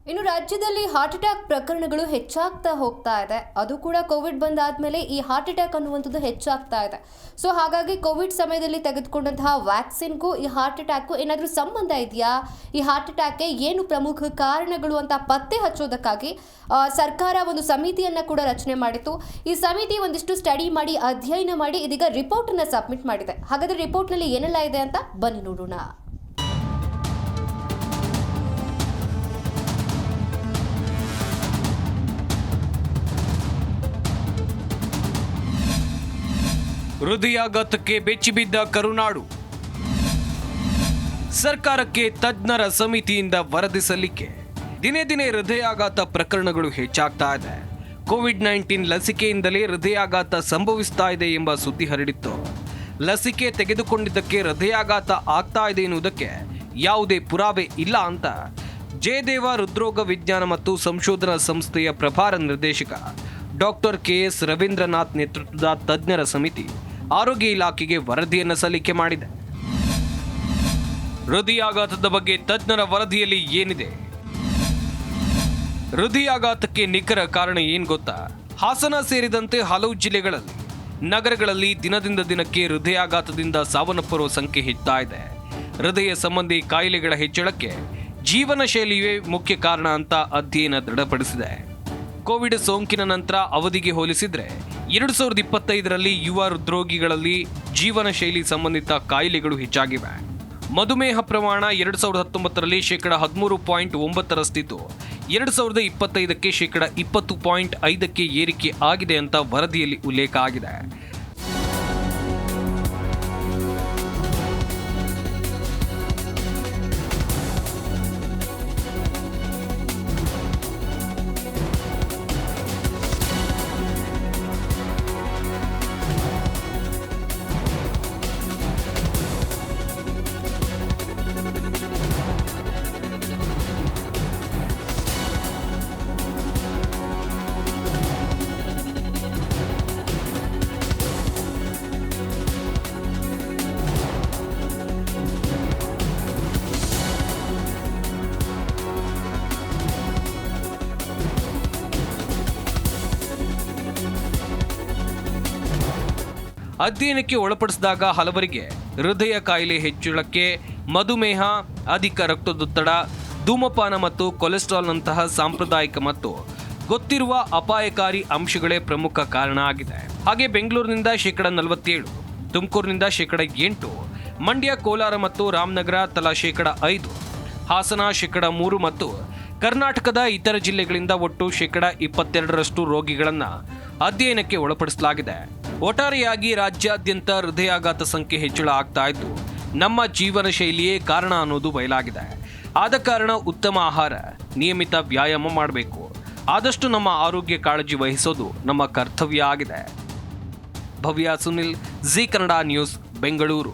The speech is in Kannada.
ಇನ್ನು ರಾಜ್ಯದಲ್ಲಿ ಹಾರ್ಟ್ ಅಟ್ಯಾಕ್ ಪ್ರಕರಣಗಳು ಹೆಚ್ಚಾಗ್ತಾ ಹೋಗ್ತಾ ಇದೆ. ಅದು ಕೂಡ ಕೋವಿಡ್ ಬಂದಾದ್ಮೇಲೆ ಈ ಹಾರ್ಟ್ ಅಟ್ಯಾಕ್ ಅನ್ನುವಂಥದ್ದು ಹೆಚ್ಚಾಗ್ತಾ ಇದೆ. ಸೊ ಹಾಗಾಗಿ ಕೋವಿಡ್ ಸಮಯದಲ್ಲಿ ತೆಗೆದುಕೊಂಡಂತಹ ವ್ಯಾಕ್ಸಿನ್ಗೂ ಈ ಹಾರ್ಟ್ ಅಟ್ಯಾಕ್ಗೂ ಏನಾದರೂ ಸಂಬಂಧ ಇದೆಯಾ? ಈ ಹಾರ್ಟ್ ಅಟ್ಯಾಕ್ಗೆ ಏನು ಪ್ರಮುಖ ಕಾರಣಗಳು ಅಂತ ಪತ್ತೆ ಹಚ್ಚೋದಕ್ಕಾಗಿ ಸರ್ಕಾರ ಒಂದು ಸಮಿತಿಯನ್ನು ಕೂಡ ರಚನೆ ಮಾಡಿತ್ತು. ಈ ಸಮಿತಿ ಒಂದಿಷ್ಟು ಸ್ಟಡಿ ಮಾಡಿ ಅಧ್ಯಯನ ಮಾಡಿ ಇದೀಗ ರಿಪೋರ್ಟನ್ನು ಸಬ್ಮಿಟ್ ಮಾಡಿದೆ. ಹಾಗಾದರೆ ರಿಪೋರ್ಟ್ನಲ್ಲಿ ಏನೆಲ್ಲ ಇದೆ ಅಂತ ಬನ್ನಿ ನೋಡೋಣ. ಹೃದಯಾಘಾತಕ್ಕೆ ಬೆಚ್ಚಿಬಿದ್ದ ಕರುನಾಡು. ಸರ್ಕಾರಕ್ಕೆ ತಜ್ಞರ ಸಮಿತಿಯಿಂದ ವರದಿ ಸಲ್ಲಿಕೆ. ದಿನೇ ದಿನೇ ಹೃದಯಾಘಾತ ಪ್ರಕರಣಗಳು ಹೆಚ್ಚಾಗ್ತಾ ಇದೆ. ಕೋವಿಡ್-19 ಲಸಿಕೆಯಿಂದಲೇ ಹೃದಯಾಘಾತ ಸಂಭವಿಸ್ತಾ ಇದೆ ಎಂಬ ಸುದ್ದಿ ಹರಡಿತ್ತು. ಲಸಿಕೆ ತೆಗೆದುಕೊಂಡಿದ್ದಕ್ಕೆ ಹೃದಯಾಘಾತ ಆಗ್ತಾ ಇದೆ ಎನ್ನುವುದಕ್ಕೆ ಯಾವುದೇ ಪುರಾವೆ ಇಲ್ಲ ಅಂತ ಜಯದೇವ ಹೃದ್ರೋಗ ವಿಜ್ಞಾನ ಮತ್ತು ಸಂಶೋಧನಾ ಸಂಸ್ಥೆಯ ಪ್ರಭಾರ ನಿರ್ದೇಶಕ ಡಾಕ್ಟರ್ KS ರವೀಂದ್ರನಾಥ್ ನೇತೃತ್ವದ ತಜ್ಞರ ಸಮಿತಿ ಆರೋಗ್ಯ ಇಲಾಖೆಗೆ ವರದಿಯನ್ನು ಸಲ್ಲಿಕೆ ಮಾಡಿದೆ. ಹೃದಯಾಘಾತದ ಬಗ್ಗೆ ತಜ್ಞರ ವರದಿಯಲ್ಲಿ ಏನಿದೆ? ಹೃದಯಾಘಾತಕ್ಕೆ ನಿಖರ ಕಾರಣ ಏನು ಗೊತ್ತಾ? ಹಾಸನ ಸೇರಿದಂತೆ ಹಲವು ಜಿಲ್ಲೆಗಳಲ್ಲಿ, ನಗರಗಳಲ್ಲಿ ದಿನದಿಂದ ದಿನಕ್ಕೆ ಹೃದಯಾಘಾತದಿಂದ ಸಾವನ್ನಪ್ಪುವ ಸಂಖ್ಯೆ ಹೆಚ್ಚುತ್ತಾ ಇದೆ. ಹೃದಯ ಸಂಬಂಧಿ ಕಾಯಿಲೆಗಳ ಹೆಚ್ಚಳಕ್ಕೆ ಜೀವನ ಶೈಲಿಯೇ ಮುಖ್ಯ ಕಾರಣ ಅಂತ ಅಧ್ಯಯನ ದೃಢಪಡಿಸಿದೆ. ಕೋವಿಡ್ ಸೋಂಕಿನ ನಂತರ ಅವಧಿಗೆ ಹೋಲಿಸಿದ್ರೆ 2025ರಲ್ಲಿ ಯುವ ಹೃದ್ರೋಗಿಗಳಲ್ಲಿ ಜೀವನ ಶೈಲಿ ಸಂಬಂಧಿತ ಕಾಯಿಲೆಗಳು ಹೆಚ್ಚಾಗಿವೆ. ಮಧುಮೇಹ ಪ್ರಮಾಣ 2019ರಲ್ಲಿ 13.9ರಷ್ಟಿದ್ದು 2025ಕ್ಕೆ 20.5ಕ್ಕೆ ಏರಿಕೆ ಆಗಿದೆ ಅಂತ ವರದಿಯಲ್ಲಿ ಉಲ್ಲೇಖ ಆಗಿದೆ. ಅಧ್ಯಯನಕ್ಕೆ ಒಳಪಡಿಸಿದಾಗ ಹಲವರಿಗೆ ಹೃದಯ ಕಾಯಿಲೆ ಹೆಚ್ಚಳಕ್ಕೆ ಮಧುಮೇಹ, ಅಧಿಕ ರಕ್ತದೊತ್ತಡ, ಧೂಮಪಾನ ಮತ್ತು ಕೊಲೆಸ್ಟ್ರಾಲ್ನಂತಹ ಸಾಂಪ್ರದಾಯಿಕ ಮತ್ತು ಗೊತ್ತಿರುವ ಅಪಾಯಕಾರಿ ಅಂಶಗಳೇ ಪ್ರಮುಖ ಕಾರಣ ಆಗಿದೆ. ಹಾಗೆ ಬೆಂಗಳೂರಿನಿಂದ 47%, ತುಮಕೂರಿನಿಂದ 8%, ಮಂಡ್ಯ, ಕೋಲಾರ ಮತ್ತು ರಾಮನಗರ ತಲಾ 5%, ಹಾಸನ 3% ಮತ್ತು ಕರ್ನಾಟಕದ ಇತರ ಜಿಲ್ಲೆಗಳಿಂದ ಒಟ್ಟು 22% ರೋಗಿಗಳನ್ನು ಅಧ್ಯಯನಕ್ಕೆ ಒಳಪಡಿಸಲಾಗಿದೆ. ಒಟ್ಟಾರೆಯಾಗಿ ರಾಜ್ಯಾದ್ಯಂತ ಹೃದಯಾಘಾತ ಸಂಖ್ಯೆ ಹೆಚ್ಚಳ ಆಗ್ತಾ ಇದ್ದು ನಮ್ಮ ಜೀವನ ಶೈಲಿಯೇ ಕಾರಣ ಅನ್ನೋದು ಬಯಲಾಗಿದೆ. ಆದ ಕಾರಣ ಉತ್ತಮ ಆಹಾರ, ನಿಯಮಿತ ವ್ಯಾಯಾಮ ಮಾಡಬೇಕು. ಆದಷ್ಟು ನಮ್ಮ ಆರೋಗ್ಯ ಕಾಳಜಿ ವಹಿಸೋದು ನಮ್ಮ ಕರ್ತವ್ಯ ಆಗಿದೆ. ಭವ್ಯ ಸುನಿಲ್, ಜಿ ಕನ್ನಡ ನ್ಯೂಸ್, ಬೆಂಗಳೂರು.